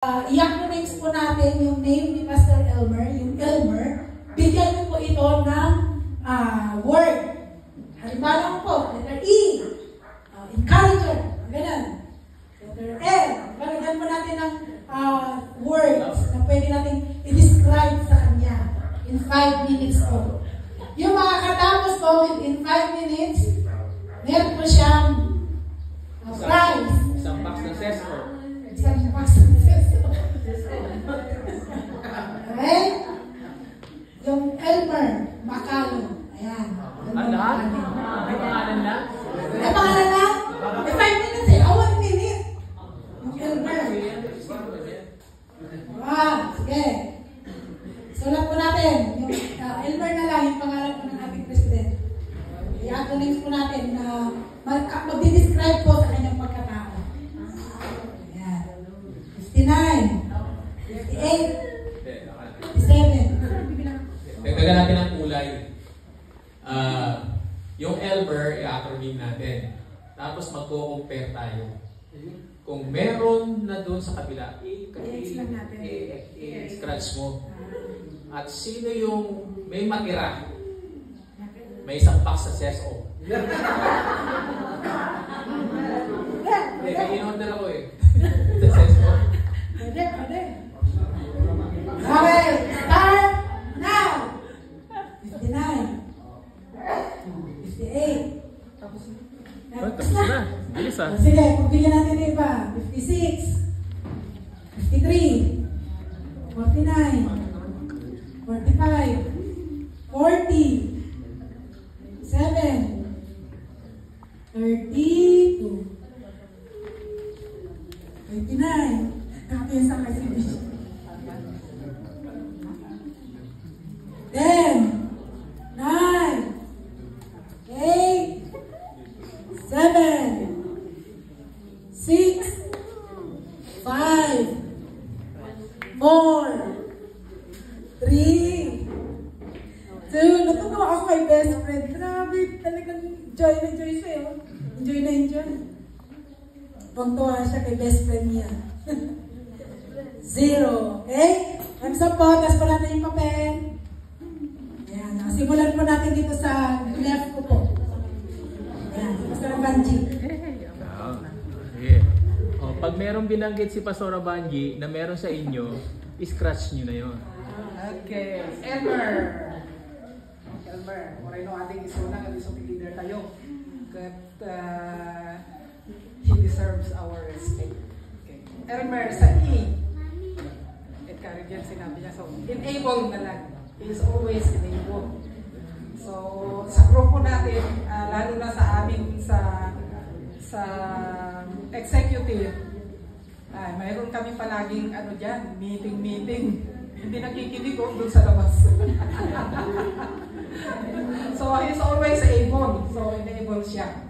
I-acknowledge po natin yung name ni Pastor Elmer, yung Elmer. Bigyan niyo po ito ng word. Halimbawa po, letter E, encourager, ganun. Letter L, bigyan po natin ng words na pwede natin i-describe sa kanya in 5 minutes po. Yung mga katapos po, within 5 minutes, meron po siyang prize. Isang box ng Cesco. Isang box ng Cesco. Okay? Yung Elmer Macalo. Ayan. May pangalan na? May pangalan na? 5 minutes eh. 1 minute. Yung Elmer. Wow. Sige. Sulat po natin. Yung Elmer na lang, yung pangalan po ng ating president. I-acknowledge po natin na mag-describe po sa kanyang pagkatao. Ayan. 59. 58. 57. Dagdagan natin ang kulay. Yung Elmer, i-acronym natin. Tapos magko-compare tayo. Kung meron na doon sa kabila, i-scratch mo. At sino yung may matira? May isang box sa CSO. May in-order ako eh. Sa CSO. Pwede. Okay, start now. 59. 58. Tapos na. Bilis ah. Sige, pagbigyan natin ng iba. 56. 53. 49. 45. 40. 7. 32. 29. Kapit sa kasi 10, 9, 8, 7, 6, 5, 4, 3, 2, natutuwa ako kay best friend. Grabe, talagang enjoy na enjoy sa'yo. Enjoy na enjoy. Pagtuwa siya kay best friend niya. 0, okay? Thumbs up po, tapos pa natin yung papel. Ayan, simulan po natin dito sa left ko po. Ayan, Pastor Banji. Yeah. Oh, pag merong binanggit si Pastor Banji na meron sa inyo, scratch nyo na yun. Okay, Elmer, moreno ating isuna ng isang leader tayo. But he deserves our respect. Okay. Elmer sa E. Encourage sinabi niya. So, enable na lang. He is always enabled. So, sa grupo natin, lalo na sa amin sa executive, mayroon kami palaging meeting. Hindi nakikinig doon sa labas. So, he's always able. So, enable siya.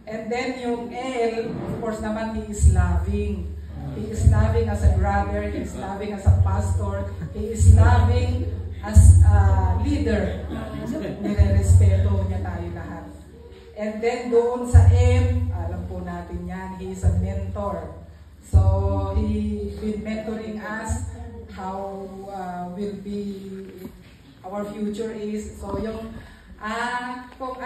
And then yung L, of course naman, he is loving. He is loving as a brother, he is loving as a pastor, he is loving as a leader. Nire-respeto niya tayo lahat. And then doon sa M, alam po natin yan, he is a mentor. So, he been mentoring us how will be our future is. So, yung kung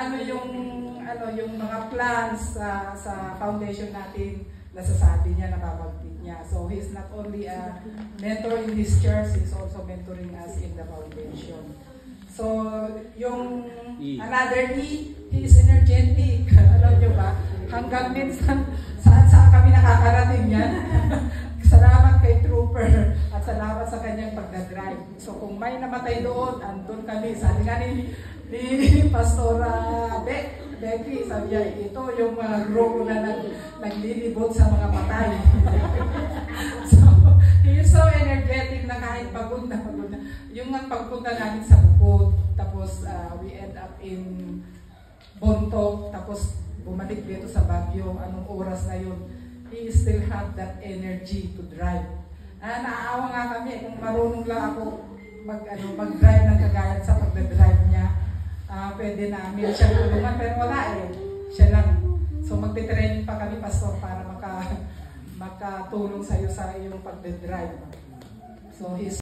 yung mga plans sa foundation natin, nasasabi niya, nababanggit niya. So, he's not only a mentor in this church, he's also mentoring us in the foundation. So, yung another E, he is energetic. Alam niyo ba? Hanggang minsan, saan kami nakakarating yan. Salamat kay Trooper at salamat sa kanyang pagdadrive. So, kung may namatay doon, andun kami. Sabi nga ni Pastor Becky, sabi niya, ito yung mga grupo na naglilibot sa mga patay. So, he is so energetic na kahit pagod na. Yung pagpunta namin sa Bukod, tapos we end up in Bontok, tapos bumalik dito sa Baguio, anong oras na yun, he still have that energy to drive. Naaawa nga kami, kung marunong lang ako mag-drive ng kagayat sa pagdadrive niya, pwede namin siya tulungan, pero wala eh. Siya lang. So magte-training pa kami, Pastor, para makatulong sa'yo sa iyong pagdedrive. So, he's